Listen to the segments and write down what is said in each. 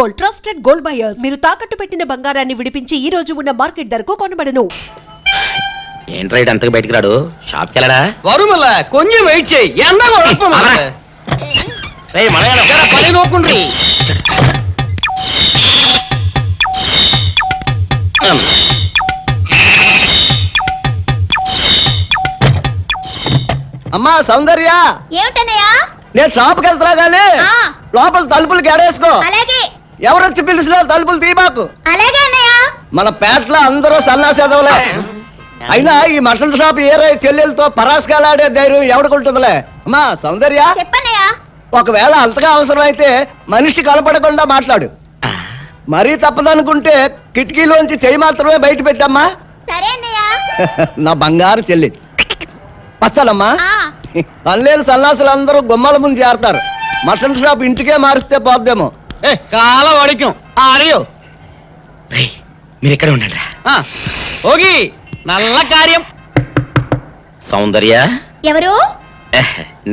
Gold, trusted gold buyers. మీరు తాకట్టు పెట్టిన బంగారాన్ని విడిపించి ఈ రోజు ఉన్న మార్కెట్ ధరకు కొనబడను. ఏంట్రా అంతకు బయటికి రాడు? షాప్కి వెళ్ళడా? వరుమల కొంచెం వెయిట్ చేయి. పని నోకుండ్రి. అమ్మా సౌందర్య, ఏమిటన్నయ్యా? నేను షాప్కి వెళ్తున్నా గానీ లోపల తలుపులు గడేసుకో. అలాగే. ఎవరొచ్చి పిలిచినా తలుపులు తీబాకు. అలాగే అన్నయ్య. మన పేటలో అందరూ సన్నాసేదవులే. అయినా ఈ మటన్ షాప్ ఏరే చెల్లెలతో పరాస్కాలాడే ధైర్యం ఎవడుకుంటుందిలే. అమ్మా సౌందర్య, చెప్పన్నయ్యా. ఒకవేళ అంతగా అవసరమైతే మనిషి కనపడకుండా మాట్లాడు. మరీ తప్పదనుకుంటే కిటికీలోంచి చెయ్యి మాత్రమే బయట పెట్టమ్మా. సరే అన్నయ్య. నా బంగారు చెల్లి. వస్తానమ్మా. పనిలేని సన్నాసులు అందరూ గుమ్మల ముందు చేరతారు. మటన్ షాప్ ఇంటికే మారిస్తే పోద్దేమో. కాల వడికం ఆడియో. మీరు ఇక్కడే ఉండండి. ఓగి నల్ల కార్యం. సౌందర్య, ఎవరు?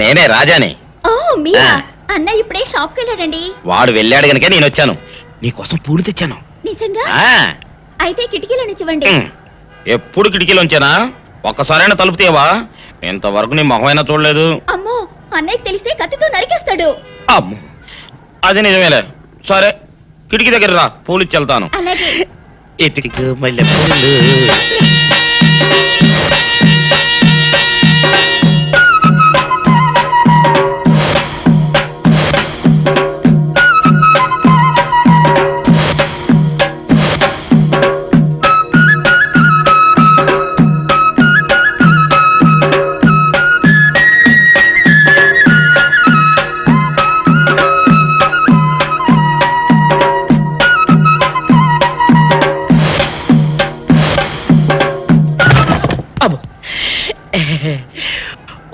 నేనే రాజాని. ఓ మీరా? అన్నయ్య ఇప్పుడే షాప్కి వెళ్ళాడండి. వాడు వెళ్ళాడు గనుక నేను వచ్చాను. నీకోసం పూలు తెచ్చాను. నిజంగా? అయితే కిటికీలో నుంచి ఇవ్వండి. ఎప్పుడు కిటికీలోంచేనా? ఒక్కసారైనా తలుపు తీయవా? ఇంతవరకు నీ మొహమైనా చూడలేదు. అమ్మో, అన్నయ్య తెలిస్తే కత్తితో నరికేస్తాడు. అమ్మో, అది నిజమేలే. సరే, కిటికీ దగ్గర రా, పూలు ఇచ్చి వెళ్తాను. అలాగే. ఎతికి మల్లె పూలు.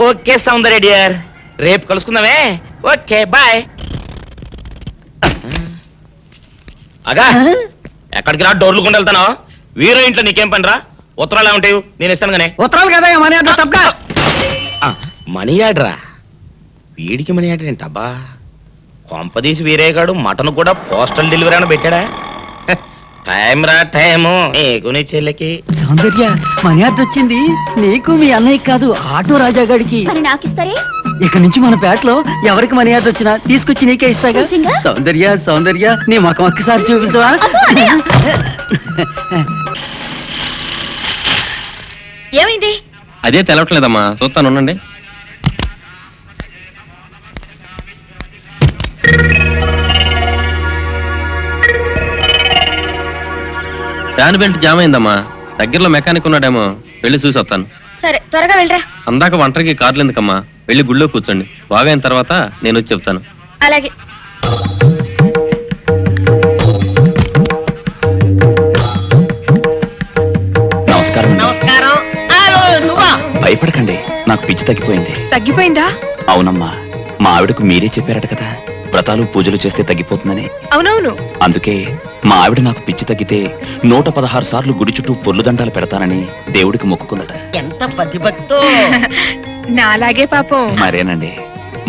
ఓకే సౌందర్య డియర్, రేపు కలుసుకుందామే. Okay bye. అగా ఎక్కడికి రా? డోర్లు కొండ వెళ్తానా? వీరో ఇంట్లో నీకేం పని రా? ఉత్తరాలు ఏమంటాయి? నేను ఇస్తాను గానే. ఉత్తరాలు కదా మనీ ఆర్డర్ తప్ప. మనీ ఆర్డరా? వీడికి మనీ ఆర్డర్ ఏంటబ్బా? కొంపదీసి వీరేగాడు మటన్ కూడా పోస్టల్ డెలివరీ అని పెట్టాడా? టైం రా టైము నీకు నీ చెల్లెకి. సౌందర్య, మనీ ఆర్డర్ వచ్చింది. నీకు మీ అన్నయ్య కాదు, ఆటో రాజా గాడికి. మరి నాకిస్తారే? ఇక నుంచి మన పేటలో ఎవరికి మనీ ఆర్డర్ వచ్చినా తీసుకొచ్చి నీకే ఇస్తాగా. నిజంగా? సౌందర్య సౌందర్య, నీ ముఖం ఒక్కసారి చూపించవా? ఏమైంది? అదే తెలవట్లేదమ్మా, చూస్తాను ఉండండి. ఫ్యాన్ బెల్ట్ జామ్ అయిందమ్మా. దగ్గరలో మెకానిక్ ఉన్నాడేమో, వెళ్ళి చూసి వస్తాను. సరే, త్వరగా వెళ్ళరా. అందాక వంటకి కార్లు ఎందుకమ్మా, వెళ్ళి గుళ్ళో కూర్చోండి. బాగైన తర్వాత నేను వచ్చి చెప్తాను. అలాగే. నమస్కారం. నమస్కారం. భయపడకండి, నాకు పిచ్చి తగ్గిపోయింది. తగ్గిపోయిందా? అవునమ్మా, మా ఆవిడకు మీరే చెప్పారట కదా, వ్రతాలు పూజలు చేస్తే తగ్గిపోతుందని. అవునవును. అందుకే మా ఆవిడ నాకు పిచ్చి తగ్గితే 116 సార్లు గుడి చుట్టూ పొర్లు దండాలు పెడతానని దేవుడికి మొక్కుకుందట. ఎంత పతిభక్తో. నాలాగే పాపం. మరేనండి,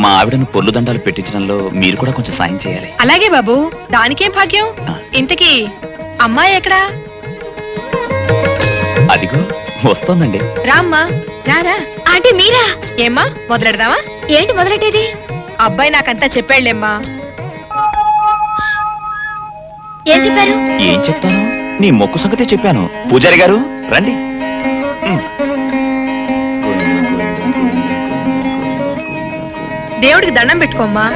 మా ఆవిడను పొర్లు దండాలు పెట్టించడంలో మీరు కూడా కొంచెం సాయం చేయాలి. అలాగే బాబు, దానికేం భాగ్యం. ఇంతకీ అమ్మాయి ఎక్కడా? అదిగో వస్తోందండి. రామ్మా, రారా. అంటే మీరా? ఏమ్మా, మొదలెడదామా? ఏంటి మొదలెట్టేది? అబ్బాయి నాకంతా చెప్పాడులేమ్మా. ఏం చెప్పారు? ఏం చెప్తాను, నీ మొక్కు సంగతే చెప్పాను. పూజారి గారు రండి. దేవుడికి దండం పెట్టుకోమ్మా.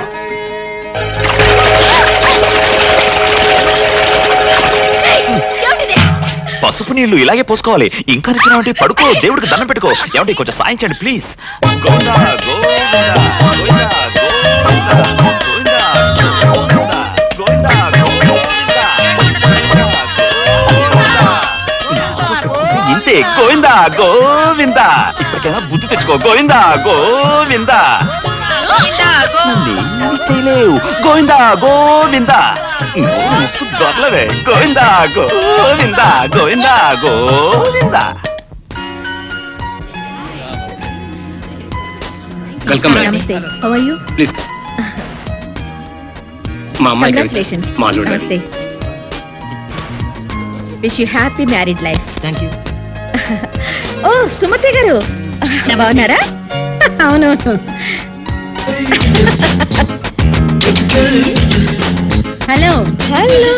పసుపు నీళ్లు ఇలాగే పోసుకోవాలి. ఇంకా నిచ్చినావంటే పడుకో, దేవుడికి దండం పెట్టుకో. ఏమంటే కొంచెం సాయం చేయండి ప్లీజ్. ఇంతే, గోవిందా గోవిందా. ఇప్పటికైనా బుద్ధి తెచ్చుకో. గోవిందా గోవిందా. చేయలేవు. గోవిందా గోవిందా. దొరలవే. గోవిందా గోవిందా గోవిందా గోవిందా. వెల్కమ్. నమస్తే. How are you? ప్లీజ్. మా అమ్మాయి కవిత. కంగ్రాచులేషన్స్ మా అల్లుడు. నమస్తే wish you happy married life thank you. ఓ సుమతి గారు బాగున్నారా అవునవును hello hello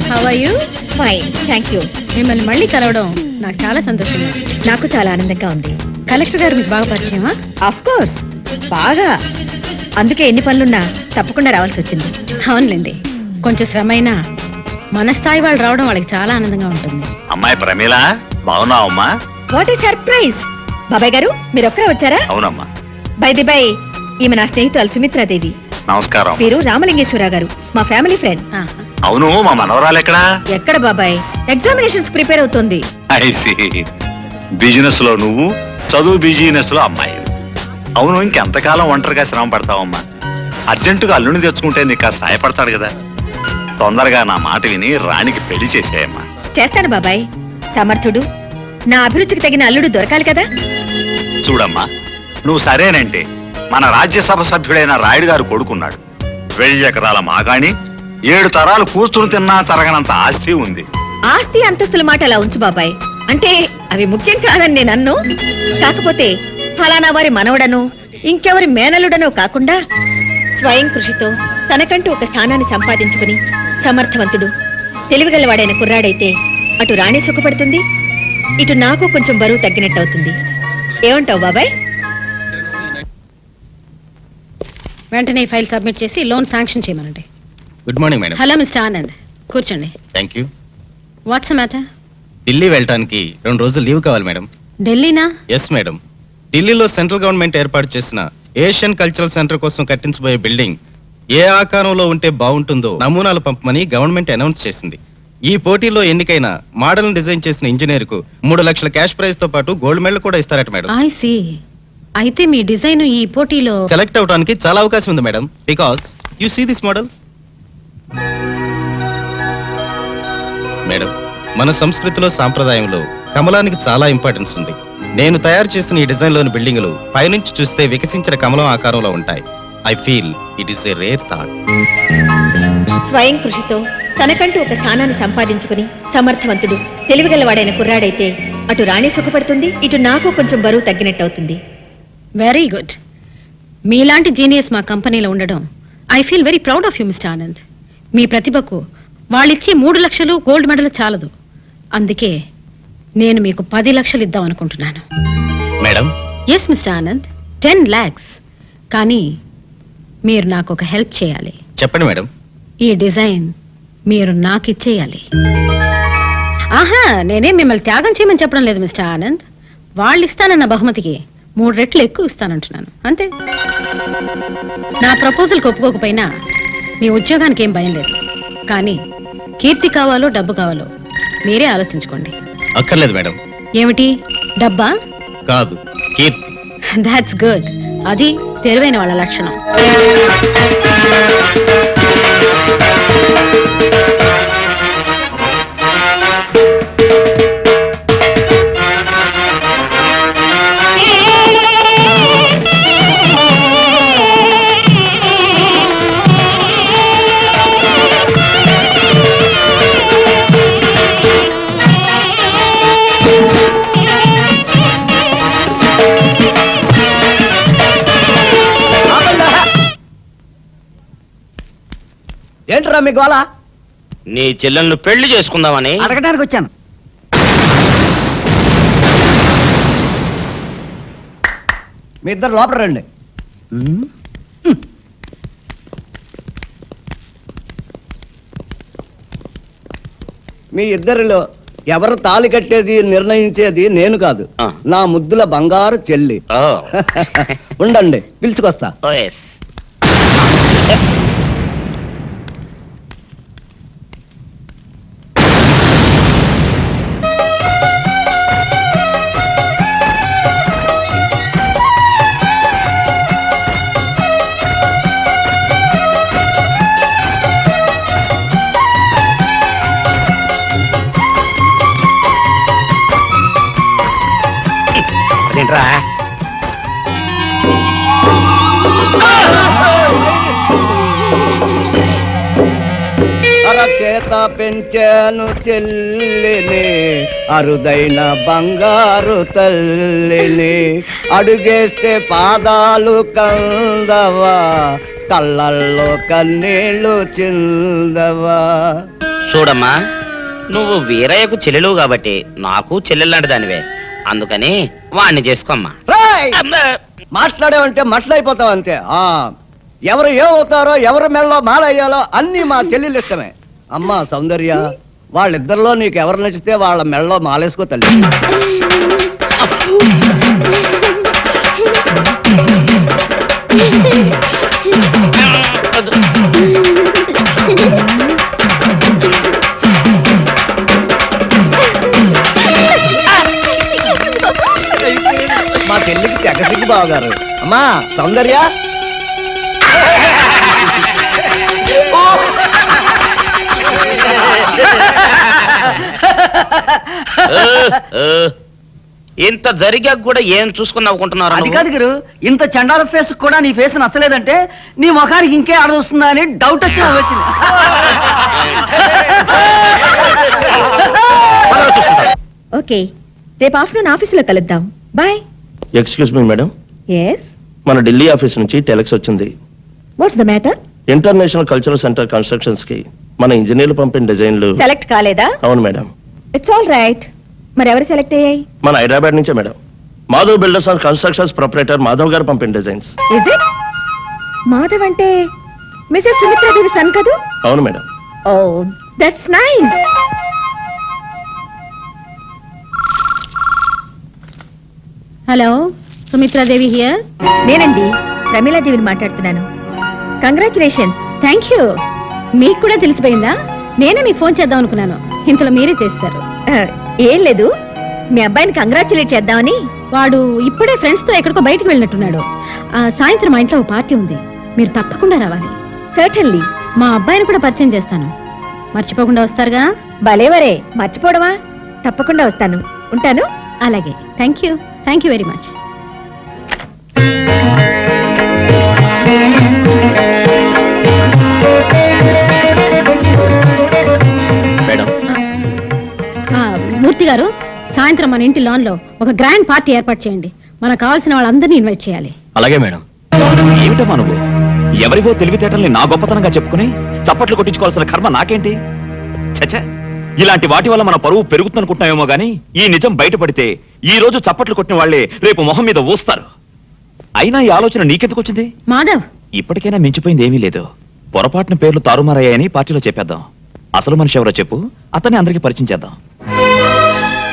how are you? Fine thank you మిమ్మల్ని మళ్ళీ కలవడం నాకు చాలా సంతోషంగా ఉంది. నాకు చాలా ఆనందంగా ఉంది కలెక్టర్ గారు మీకు బాగా పరిచయమా? ఆఫ్ కోర్స్ బాగా అందుకే ఎన్ని పనులున్నా తప్పకుండా రావాల్సి వచ్చింది అవునులేండి, కొంచెం శ్రమ అయినా మన స్థాయి వాళ్ళు రావడం వాళ్ళకి చాలా ఆనందంగా ఉంటుంది. అమ్మాయి ప్రమీల బాగున్నావమ్మా? వాట్ ఏ సర్ప్రైజ్ బాబాయ్ గారు మీరు ఒక్కరే వచ్చారా అవునమ్మా. బై ది బై ఈమె నా స్నేహితురాలు సుమిత్రాదేవి నమస్కారం. వీరు రామలింగేశ్వరరావు గారు మా ఫ్యామిలీ ఫ్రెండ్ ఆహా. అవును, మా మనవరాలు ఎక్కడా? ఎక్కడ బాబాయ్ ఎగ్జామినేషన్స్ ప్రిపేర్ అవుతుంది ఐసి బిజినెస్ లో నువ్వు, చదువు బిజినెస్ లో అమ్మాయి. అవును, ఇంకెంతకాలం ఒంటరిగా శ్రమ పడతావమ్మా? అర్జెంటుగా అల్లుని తెచ్చుకుంటే నీకు కాస్త సహాయపడతాడు కదా. తొందరగా నా మాట విని రాణికి పెళ్లి చేసేయమ్మా. చేస్తాను బాబాయ్ సమర్థుడు నా అభిరుచికి తగిన అల్లుడు దొరకాలి కదా చూడమ్మా, నువ్వు సరేనంటే మన రాజ్యసభ సభ్యుడైన రాయుడు గారు కొడుకున్నాడు. 1000 ఎకరాల మాగాణి, 7 తరాలు కూర్చుని తిన్నా తరగనంత ఆస్తి ఉంది. ఆస్తి అంతస్తుల మాట అలా ఉంచు బాబాయ్ అంటే అవి ముఖ్యం కాదని నేను అన్ను కాకపోతే ఫలానా వారి మనవడను ఇంకెవరి మేనలుడనో కాకుండా స్వయం కృషితో తనకంటూ ఒక స్థానాన్ని సంపాదించుకుని సమర్థవంతుడు తెలివిగలవాడైన కుర్రాడైతే అటు రాణి సుఖపడుతుంది, ఇటు నాకు కొంచెం బరువు తగ్గినట్టు అవుతుంది. ఏమంటావు బాబాయ్? వెంటనే ఈ ఫైల్ సబ్మిట్ చేసి లోన్ శాంక్షన్ చేయమనండి. Good morning madam. Hello mister Anand, కూర్చోండి. Thank you. What's matter? Delhi వెళ్ళటానికి 2 రోజులు లీవ్ కావాలి మేడం. ఢిల్లీనా? Yes madam. ఢిల్లీలో సెంట్రల్ గవర్నమెంట్ ఏర్పాటు చేసిన ఏషియన్ కల్చరల్ సెంటర్ కోసం కట్టించబోయే బిల్డింగ్ ఏ ఆకారంలో ఉంటే బాగుంటుందో నమూనాలు పంపమని గవర్నమెంట్ అనౌన్స్ చేసింది. ఈ పోటీలో ఎన్నికైన మోడల్ డిజైన్ చేసిన ఇంజనీర్ కు 3 లక్షల క్యాష్ ప్రైజ్ తో పాటు గోల్డ్ మెడల్ కూడా ఇస్తారట మేడం. I see. అయితే మీ డిజైన్ ఈ పోటీలో సెలెక్ట్ అవడానికి చాలా అవకాశం ఉంది madam. Because you see this model madam. మన సంస్కృతిలో సాంప్రదాయంలో కమలానికి చాలా ఇంపార్టెన్స్ ఉంది. నేను తయారు చేసిన ఈ డిజైన్ లోని బిల్డింగులు పైనుంచి చూస్తే వికసించిన కమలం ఆకారంలో ఉంటాయి. I feel it is a rare thought. స్వయం కృషితో తనకంటూ ఒక స్థానాన్ని సంపాదించుకుని సమర్థవంతుడు తెలివిగలవాడైన కుర్రాడైతే అటు రాణి సుఖపడుతుంది, ఇటు నాకు కొంచెం బరువు తగ్గినట్టు అవుతుంది. Very good. మీలాంటి జీనియస్ మా కంపెనీలో ఉండడం I feel very proud of you mister Anand. మీ ప్రతిభకు వాళ్ళిచ్చే 3 లక్షలు గోల్డ్ మెడల్ చాలదు. అందుకే నేను మీకు 10 లక్షలు ఇద్దాం అనుకుంటున్నాను. Madam, yes mister Anand, 10 lakhs. కానీ మీరు నాకు ఒక హెల్ప్ చేయాలి. చెప్పండి మేడం. ఈ డిజైన్ మీరు నాకు ఇచ్చేయాలి. ఆహా, నేనే మిమ్మల్ని త్యాగం చేయమని చెప్పడం లేదు మిస్టర్ ఆనంద్. వాళ్ళు ఇస్తానన్న బహుమతికి 3 రెట్లు ఎక్కువ ఇస్తానంటున్నాను, అంతే. నా ప్రపోజల్కి ఒప్పుకోకపోయినా మీ ఉద్యోగానికి ఏం భయం లేదు. కానీ కీర్తి కావాలో డబ్బు కావాలో మీరే ఆలోచించుకోండి. అక్కర్లేదు మేడం. ఏమిటి, డబ్బా? కాదు, కీర్తి. That's good. అది తెలివైన వాళ్ళ లక్షణం. ఏంట్రా మీ గోళ? నీ చెల్లెలను పెళ్లి చేసుకుందామని. అడగడానికి వచ్చాను. మీ ఇద్దరు లోపల రండి. మీ ఇద్దరిలో ఎవరు తాళి కట్టేది నిర్ణయించేది నేను కాదు, ఆ. నా ముద్దుల బంగారు చెల్లి. ఓ. ఉండండి, పిలుచుకొస్తా. ఓ, yes. అదేంట్రా? చేత పెంచాను చెల్లిని, అరుదైన బంగారు తల్లిని. అడుగేస్తే పాదాలు కందవా, కళ్ళల్లో కన్నీళ్ళు చిందవా. చూడమ్మా, నువ్వు వీరయ్యకు చెల్లెలు కాబట్టి నాకు చెల్లెల్లాంటి దానివే, అందుకని వాణ్ణి చేసుకోమ్మా. రేయ్! మాట్లాడేవంటే మట్లయిపోతావు అంతే. ఎవరు ఏమవుతారో, ఎవరి మెడలో మాలయ్యాలో అన్ని మా చెల్లెలు ఇష్టమే. అమ్మా సౌందర్య, వాళ్ళిద్దరిలో నీకు ఎవరు నచ్చితే వాళ్ళ మెడలో మాలేసుకో తల్లి. మా చెల్లికి తెగ సిగ్గు బావగారు. అమ్మా సౌందర్య, ఇంత జరిగాక కూడా ఏం చూసుకుని నవ్వుకుంటున్నారు? అది కాదు గురు, ఇంత చండాల ఫేస్ కూడా నీ ఫేస్ నచ్చలేదంటే నీ ముఖానికి ఇంకే ఆడదొస్తుందా అని డౌట్ వచ్చి వచ్చింది. ఓకే, రేపు ఆఫ్టర్నూన్ ఆఫీసులో కలుద్దాం. Bye. Excuse me madam, yes, మన ఢిల్లీ ఆఫీస్ నుంచి టెలెక్స్ వచ్చింది. What's the matter? International cultural centre constructions కి మన ఇంజనీర్లు పంపిన డిజైన్లు. సెలెక్ట్ కాలేదా? అవును మేడం. It's all right. మరి ఎవరు సెలెక్ట్ అయ్యాయి? మన హైదరాబాద్ నుంచే madam. Madhav builders and constructions proprietor Madhav గారు పంపిన డిజైన్స్. Is it? మాధవ్ అంటే మిసెస్ సుమిత్రాదేవి సన్ కదూ? అవును మేడం. Oh, that's nice. Hello, Sumitradevi here. నేనండి, ప్రమీలాదేవిని మాట్లాడుతున్నాను. కంగ్రాచులేషన్స్. Thank you. మీకు కూడా తెలిసిపోయిందా? నేనే మీకు ఫోన్ చేద్దాం అనుకున్నాను, ఇంతలో మీరే చేస్తారు. ఏం లేదు, మీ అబ్బాయిని కంగ్రాచులేట్ చేద్దామని. వాడు ఇప్పుడే ఫ్రెండ్స్ తో ఎక్కడికో బయటకు వెళ్ళినట్టున్నాడు. సాయంత్రం మా ఇంట్లో ఓ పార్టీ ఉంది, మీరు తప్పకుండా రావాలి. సర్టన్లీ. మా అబ్బాయిని కూడా పరిచయం చేస్తాను, మర్చిపోకుండా వస్తారుగా? భలేవరే, మర్చిపోవడమా? తప్పకుండా వస్తాను. ఉంటాను. అలాగే. Thank you very much. Madam, Murthy garu, సాయంత్రం మన ఇంటి లాన్ లో ఒక గ్రాండ్ పార్టీ ఏర్పాటు చేయండి. మనకు కావాల్సిన వాళ్ళందరినీ ఇన్వైట్ చేయాలి. అలాగే మేడం. ఏమిటమ్మా నువ్వు? ఎవరివో తెలివితేటల్ని నా గొప్పతనంగా చెప్పుకుని చప్పట్లు కొట్టించుకోవాల్సిన కర్మ నాకేంటి? చచ్చా, ఇలాంటి వాటి వల్ల మన పరువు పెరుగుతుందనుకుంటున్నామేమో గానీ ఈ నిజం బయటపడితే ఈ రోజు చప్పట్లు కొట్టిన వాళ్లే రేపు మొహం మీద ఊస్తారు. అయినా ఈ ఆలోచన నీకెందుకు వచ్చింది? మాధవ్, ఇప్పటికైనా మించిపోయింది ఏమీ లేదు. పొరపాటున పేర్లు తారుమారయ్యాయని పార్టీలో చెప్పేద్దాం. అసలు మనిషి ఎవరో చెప్పు, అతన్ని అందరికీ పరిచయం చేద్దాం.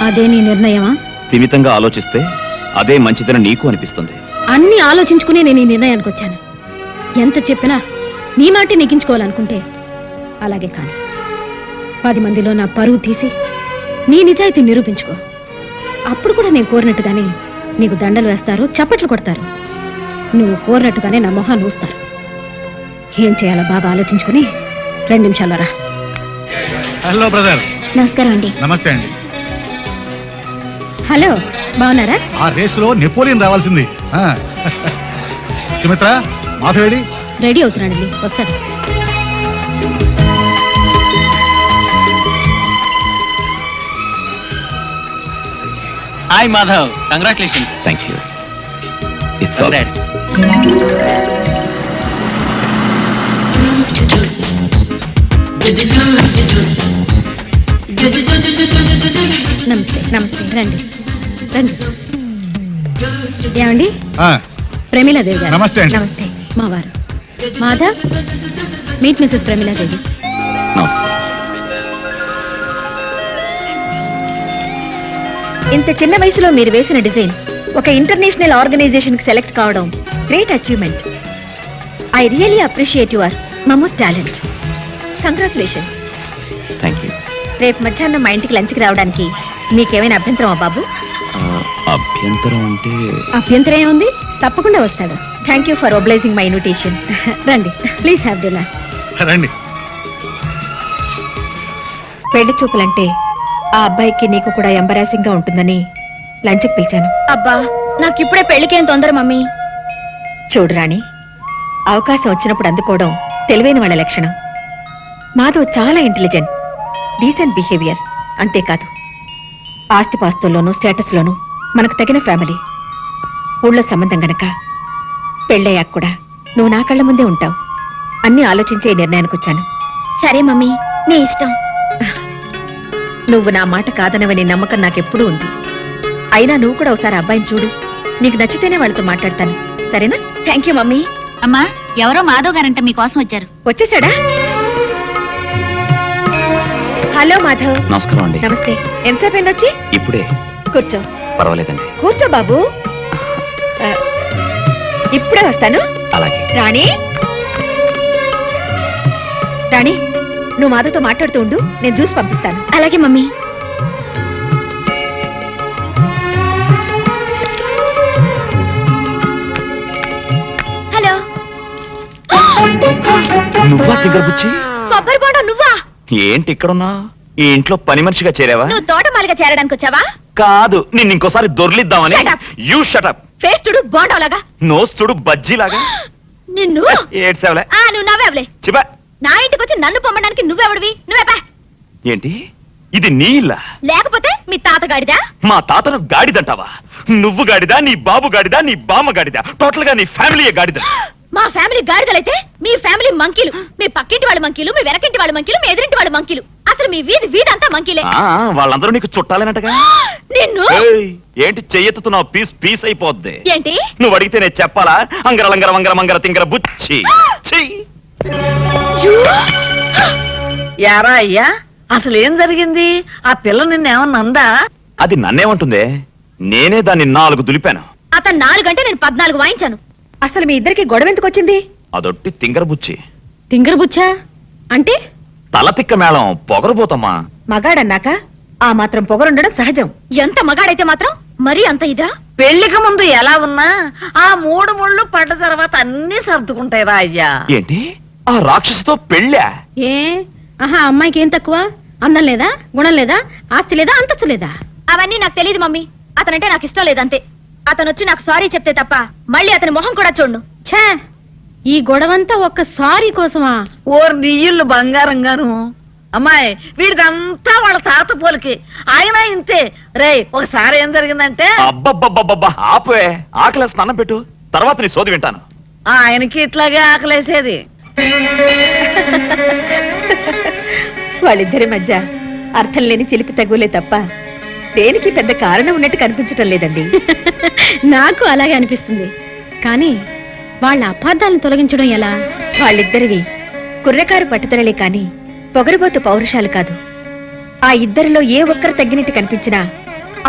అదే నీ నిర్ణయమా? స్థిమితంగా ఆలోచిస్తే అదే మంచిదని నీకు అనిపిస్తుంది. అన్ని ఆలోచించుకునే నేను ఈ నిర్ణయానికి వచ్చాను. ఎంత చెప్పినా నీ మాటే నెగ్గించుకోవాలనుకుంటే అలాగే కాని. 10 మందిలో నా పరువు తీసి నీ నిజాయితీ నిరూపించుకో. అప్పుడు కూడా నేను కోరినట్టుగానే నీకు దండలు వేస్తారు, చప్పట్లు కొడతారు. నువ్వు కోరినట్టుగానే నా మొహాన్ని ఊస్తారు. ఏం చేయాలో బాగా ఆలోచించుకుని 2 నిమిషాల్లో రా. Hello brother. నమస్కారం అండి. నమస్తే అండి. హలో, బాగున్నారా? ఆ రేసులో నెపోలియన్ రావాల్సింది. సుమిత్ర, మాధవేడి రెడీ అవుతున్నాడండి, వస్తాడు. Hi Madhav, congratulation. Thank you. It's all right. నమస్తే. నమస్తే, రండి రండి. ఏమండి, ప్రమీలాదేవి గారు. నమస్తే అండి. నమస్తే. మా వారు మాధవ్, మీట్ మిసెస్ ప్రమీలాదేవి. నమస్తే. ఇంత చిన్న వయసులో మీరు వేసిన డిజైన్ ఒక ఇంటర్నేషనల్ ఆర్గనైజేషన్ కి సెలెక్ట్ కావడం great achievement. I really appreciate your momos talent. Congratulation. Thank you. రేపు మధ్యాహ్నం మా ఇంటికి లంచ్కి రావడానికి మీకేమైనా అభ్యంతరమా బాబు? అభ్యంతరం అంటే అభ్యంతరం ఏముంది, తప్పకుండా వస్తాడు. Thank you for obliging my invitation. రండి, ప్లీజ్ హ్యావ్ డిన్నర్. రండి. పెళ్లి చూపులంటే ఆ అబ్బాయికి నీకు కూడా ఎంబరాసింగ్ గా ఉంటుందని లంచ్కి పిలిచాను. అబ్బా, నాకు ఇప్పుడే పెళ్లికేం తొందర మమ్మీ. చూడు రాణి, అవకాశం వచ్చినప్పుడు అందుకోవడం తెలివైన వాళ్ళ లక్షణం. మాధవ్ చాలా ఇంటెలిజెంట్, డీసెంట్ బిహేవియర్. అంతేకాదు ఆస్తిపాస్తుల్లోనూ స్టేటస్లోనూ మనకు తగిన ఫ్యామిలీ. ఊళ్ళో సంబంధం గనక పెళ్ళయ్యాక కూడా నువ్వు నా కళ్ళ ముందే ఉంటావు. అన్నీ ఆలోచించే ఈ నిర్ణయానికి వచ్చాను. సరే మమ్మీ, నీ ఇష్టం. నువ్వు నా మాట కాదనవని నమ్మకం నాకెప్పుడూ ఉంది. అయినా నువ్వు కూడా ఒకసారి అబ్బాయిని చూడు. నీకు నచ్చితేనే వాళ్ళతో మాట్లాడతాను, సరేనా? Thank you mummy. అమ్మా, ఎవరో మాధవ్ గారంట మీకోసం వచ్చారు. వచ్చేసాడా? హలో మాధవ్. నమస్కారం అండి. నమస్తే. ఎంతసేపు అయింది వచ్చి? ఇప్పుడే. కూర్చో. పర్వాలేదండి. కూర్చో బాబు. ఇప్పుడే వస్తాను. అలాగే. రాణి, రాణి, నువ్వు మాధవ్తో మాట్లాడుతూ ఉండు, నేను జ్యూస్ పంపిస్తాను. అలాగే మమ్మీ. హలో. నువ్వా తింగరబుచ్చి? కొబ్బరి బోండం నువ్వా? ఏంటి ఇక్కడున్నా? ఈ ఇంట్లో పని మనిషిగా చేరావా? నువ్వు తోటమాలిగా చేరడానికి వచ్చావా? కాదు, నిన్ను ఇంకోసారి దొర్లిద్దామని. Shut up. You shut up. Face చూడు బోండంలాగా. నోస్ చూడు బజ్జీలాగా. నిన్ను ఏడ్చావులే. నువ్వు నవ్వేవలే. చిబా. నా ఇంటికి వచ్చి నన్ను పొమ్మడానికి నువ్వెవడివి? నువ్వే. ఏంటి ఇది నీ ఇల్లా? లేకపోతే మీ తాతగాడిదా? మా తాతను గాడిదంటావా? నువ్వు గాడిదా, నీ బాబు గాడిదా, నీ బామ్మ గాడిదా, టోటల్ గా నీ ఫ్యామిలీ గాడిద. మా ఫ్యామిలీ గాడిదలైతే మీ ఫ్యామిలీ మంకీలు. మీ పక్కింటి వాళ్ళ మంకీలు, మీ వెనకింటి వాళ్ళ మంకీలు, మీ ఎదురింటి వాళ్ళ మంకీలు. అసలు మీ వీధంతా మంకీలే. వాళ్ళందరూ నీకు చుట్టాలేనట్టుగా. నిన్ను ఏంటి చెయ్యెత్తుతున్నావు? పీస్ పీస్ అయిపోద్ది. ఏంటి? నువ్వు అడిగితే నేను చెప్పాలా? అంగర లంగర వంగర మంగర తింగర బుచ్చి. యారా అయ్యా, అసలు ఏం జరిగింది? ఆ పిల్ల నిన్నేమన్నా అందా? అది నన్నేమంటుందే? నేనే దాన్ని 4 దులిపాను. అతను 4 గంటే నేను 14 వాయించాను. అసలు మీ ఇద్దరికి గొడవ ఎందుకు వచ్చింది? అదొట్టి తింగర బుచ్చి. తింగరబుచ్చా అంటే? తల తిక్క మేళం పొగరబోతమ్మా. మగాడన్నాక ఆ మాత్రం పొగరుండడం సహజం. ఎంత మగాడైతే మాత్రం మరీ అంత ఇదా? పెళ్లికి ముందు ఎలా ఉన్నా ఆ 3 ముళ్ళు పడ్డ తర్వాత అన్ని సర్దుకుంటాయిరా అయ్యా. ఏంటి ఆ రాక్షసితో పెళ్ళా? ఏ ఆహా, అమ్మాయికి ఏం తక్కువ? అందం లేదా, గుణం లేదా, ఆస్తి లేదా, అంతస్తు లేదా? అవన్నీ నాకు తెలియదు మమ్మీ. అతనంటే నాకు ఇష్టం లేదంతే. అతను వచ్చి నాకు సారీ చెప్తే తప్ప మళ్ళీ అతని మొహం కూడా చూడను. ఛే, ఈ గొడవంతా ఒక్క సారీ కోసమా? ఓర్ నీళ్ళు బంగారంగాను. అమ్మాయి, వీడిదంతా వాళ్ళ తాత పోలికి. ఆయన ఇంతే. రేయ్, ఒకసారి ఏం జరిగిందంటే అబ్బబ్బబ్బబ్బబ్బా ఆపే. ఆకలి స్నానం పెట్టు, తర్వాత నీ సోది వింటాను. ఆయనకి ఇట్లాగే ఆకలేసేది. వాళ్ళిద్దరి మధ్య అర్థం లేని చిలిపి తగులే తప్ప దేనికి పెద్ద కారణం ఉన్నట్టు కనిపించటం లేదండి. నాకు అలాగే అనిపిస్తుంది. కానీ వాళ్ళ అపార్థాలను తొలగించడం ఎలా? వాళ్ళిద్దరివి కుర్రకారు పట్టుదలలే కాని పొగరుబోతు పౌరుషాలు కాదు. ఆ ఇద్దరిలో ఏ ఒక్కరు తగ్గినట్టు కనిపించినా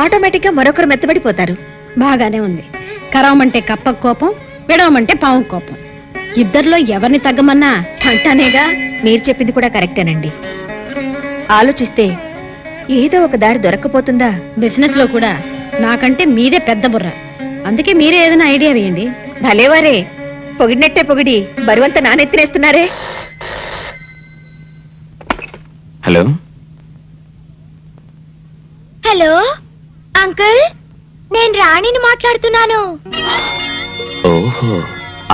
ఆటోమేటిక్ గా మరొకరు మెత్తబడిపోతారు. బాగానే ఉంది. కరవమంటే కప్ప కోపం, విడవమంటే పావు కోపం. ఇద్దరిలో ఎవరిని తగ్గమన్నా అంటానేగా. మీరు చెప్పింది కూడా కరెక్టేనండి. ఆలోచిస్తే ఏదో ఒక దారి దొరక్కపోతుందా? బిజినెస్ లో కూడా నాకంటే మీదే పెద్ద బుర్ర. అందుకే మీరే ఏదైనా ఐడియా వేయండి. భలేవారే, పొగిడినట్టే పొగిడి బరువంతా నానెత్తినేస్తున్నారే. హలో హలో అంకుల్, నేను రాణిని మాట్లాడుతున్నాను. ఓహో,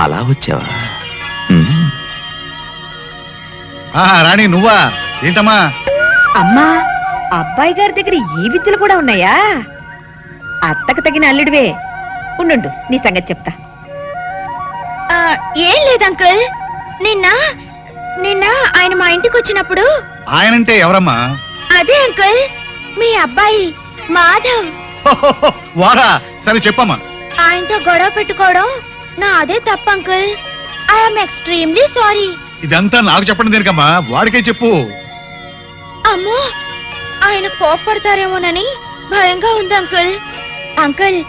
అలా వచ్చావా? రాణి నువ్వా? ఏంటమ్మా? అమ్మా, అబ్బాయి గారి దగ్గర ఈ విద్యలు కూడా ఉన్నాయా? అత్తకు తగిన అల్లుడివే. ఉండు, నీ సంగతి చెప్తా. ఏం లేదు అంకుల్, నిన్న నిన్న ఆయన మా ఇంటికి వచ్చినప్పుడు. ఆయనంటే ఎవరమ్మా? అదే అంకుల్, మీ అబ్బాయి మాధవ్. వాడా? సరే చెప్పమ్మా. ఆయనతో గొడవ పెట్టుకోవడం నా అదే తప్పు అంకుల్. I'm extremely sorry. ఇదంతా నాకు చెప్పడం దేనికమ్మా? వాడికే చెప్పు. అమ్మో, ఆయన కోప్పడతారేమోనని భయంగా ఉంది uncle. Uncle,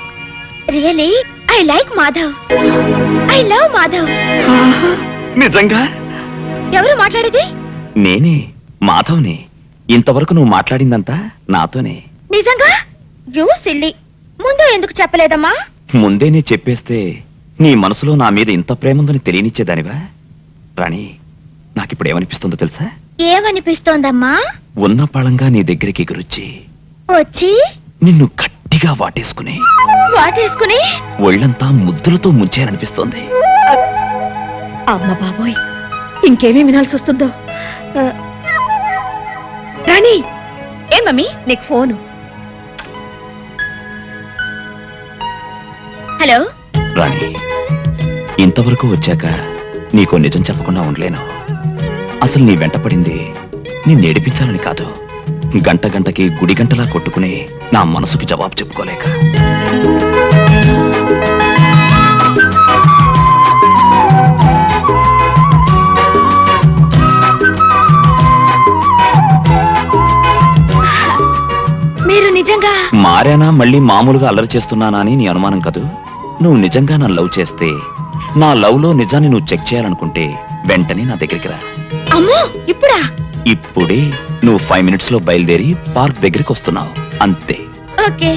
really I like Madhav. I love Madhav. నిజంగా? ఎవరు మాట్లాడేది? నేనే, మాధవ్ని. ఇంతవరకు నువ్వు మాట్లాడిందంతా నాతోనే. నిజంగా? యూ సిల్లీ, ముందు ఎందుకు చెప్పలేదమ్మా? ముందే నీ చెప్పేస్తే నీ మనసులో నా మీద ఇంత ప్రేముందని తెలియనిచ్చేదానివా? రాణి, నాకిప్పుడు ఏమనిపిస్తుందో తెలుసా? ఏమనిపిస్తోందమ్మా? ఉన్న పాళంగా నీ దగ్గరికి ఎగురొచ్చి వచ్చి నిన్ను గట్టిగా వాటేసుకుని వాటేసుకుని ఒళ్ళంతా ముద్దులతో ముంచేయాలనిపిస్తోంది. అమ్మ బాబోయ్, ఇంకేమీ వినాల్సి వస్తుందో. రాణి ఏం మమ్మీ నీకు ఫోను. హలో రాణి, ఇంతవరకు వచ్చాక నీకో నిజం చెప్పకుండా ఉండలేను. అసలు నీ వెంట పడింది నిన్ను ఏడిపించాలని కాదు, గంట గంటకి గుడి గంటలా కొట్టుకుని నా మనసుకి జవాబు చెప్పుకోలేక. మీరు నిజంగా మారానా, మళ్ళీ మామూలుగా అల్లరి చేస్తున్నానా అని నీ అనుమానం కదూ? నువ్వు నిజంగా నన్ను లవ్ చేస్తే, నా లవ్ లో నిజాన్ని నువ్వు చెక్ చేయాలనుకుంటే వెంటనే నా దగ్గరికి రా. అమ్మో ఇప్పుడా? ఇప్పుడే. నువ్వు 5 minutes లో బయలుదేరి పార్క్ దగ్గరికి వస్తున్నావు, అంతే. ఓకే